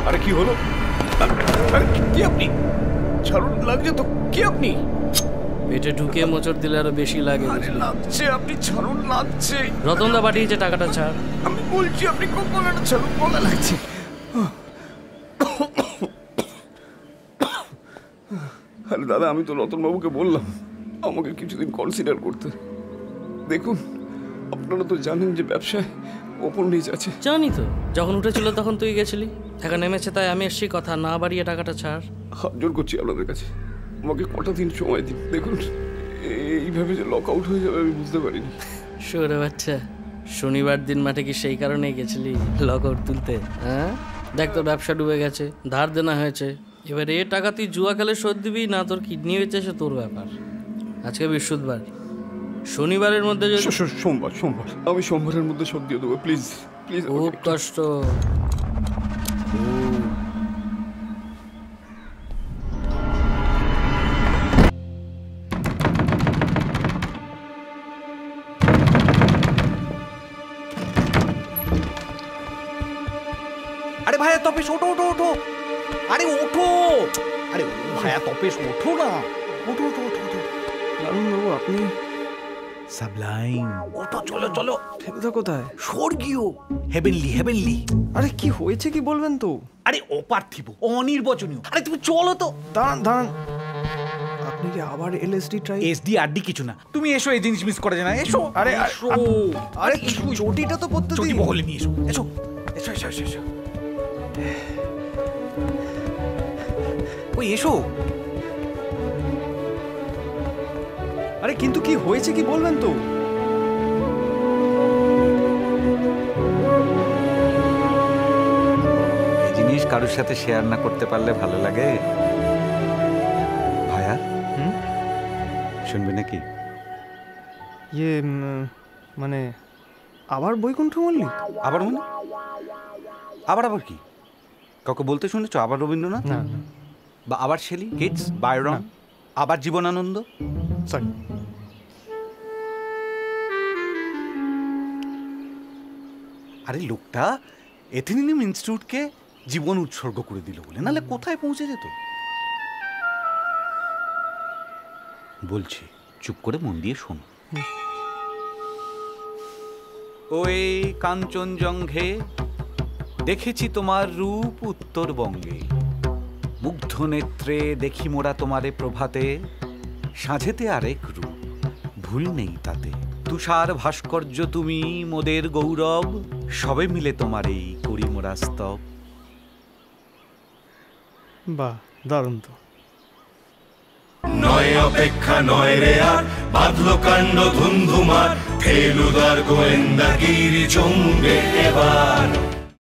আরে কি হলো? আরে কি আপনি? ছাড়ুন, লাগছে তো। কি আপনি? পেটে ঢুকে মোচড় দিলে আরো বেশি লাগে। লাগছে, আপনি ছাড়ুন, লাগছে। রতনদা পাঠিয়েছে, টাকাটা ছাড়। আমি বলছি আপনি গলাটা ছাড়ুন, গলা লাগছে। আরে দাদা, আমি তো রতনবাবুকে বললাম আমাকে কিছুদিন কনসিডার করতে। দেখুন, আপনারা তো জানেন যে ব্যবসায় ওপর নিচ আছে। জানি তো, যখন উঠেছিল তখন তুই গেছিলি। টাকা নেমেছে তাই আমি এসছি, কথা না বাড়িয়ে টাকাটা ছাড়। হাত জোর করছি আপনাদের কাছে, আমাকে কটা দিন সময় দিন। দেখুন, এইভাবে যে লক আউট হয়ে যাবে আমি বুঝতে পারিনি। সরে বাচ্চা, শনিবার দিন মাঠে কি সেই কারণেই গেছিলি লক আউট তুলতে? হ্যাঁ, দেখ তোর ব্যবসা ডুবে গেছে, ধার দেনা হয়েছে। এবার এ টাকা তুই জুয়া খেলে শোধ দিবি না তোর কিডনি হয়েছে সে তোর ব্যাপার। আজকে বৃহস্পতিবার, শনিবারের মধ্যে যদি সোমবার আমি সোমবারের মধ্যে শোধ দিয়ে দেবো। Please please. খুব কষ্ট। আরে ভাইয়া তপেশ, ওঠো ওঠো ওঠো। আরে ওঠো, আরে ভাইয়া তপেশ ওঠো না। ওঠো ওঠো ওঠো ওঠো। লালন বাবু, আপনি সাবলাইম। ওঠো, চলো চলো। ফেলুদা কোথায়? স্বর্গীয়, হেভেনলি হেভেনলি। আরে কি হয়েছে কি বলবেন তো? আরে অপার্থিব, অনির্বচনীয়। আরে তুমি চলো তো। দাঁড়ান দাঁড়ান, আপনি কি আবার এলএসডি ট্রাই? এসডি আরডি কিছু না, তুমি এসো, এই জিনিস মিস করা যায় না। এসো। আরে এসো। আরে চটিটা তো পড়তে চটি দিন। বহলে নিয়ে এসো। এসো এসো এসো এসো এসো। ওই এসো। আরে কিন্তু কি হয়েছে কি বলবেন তো? এই জিনিস কারোর সাথে শেয়ার না করতে পারলে ভালো লাগে। ভাইয়া, শুনবি নাকি? ইয়ে মানে আবার বৈকুণ্ঠ মল্লিক? আবার মানে? আবার আবার কি? কাউকে বলতে শুনেছ আবার রবীন্দ্রনাথ? না। বা আবার শেলি, কিটস, বায়রন, আবার জীবনানন্দ? সরি। আরে লোকটা এথেনিয়াম ইনস্টিটিউটকে জীবন উৎসর্গ করে দিল বলে, নাহলে কোথায় পৌঁছে যেত? বলছি, চুপ করে মন দিয়ে শোনো। ওই কাঞ্চনজঙ্ঘে দেখেছি তোমার রূপ উত্তরবঙ্গে, মুগ্ধ নেত্রে দেখি মোরা তোমারে প্রভাতে, সাঁঝেতে আরেক রূপ ভুল নেই তাতে, তুষার ভাস্কর্য তুমি মোদের গৌরব, সবে মিলে তোমার এই করি মোরা স্তব। বাহ, দারুণ তো। নয় অপেক্ষা নয় রে আর, বাঁধলো কাণ্ড ধুন্ধুমার, ফেলুদার গোয়েন্দাগিরি জমবে এবার।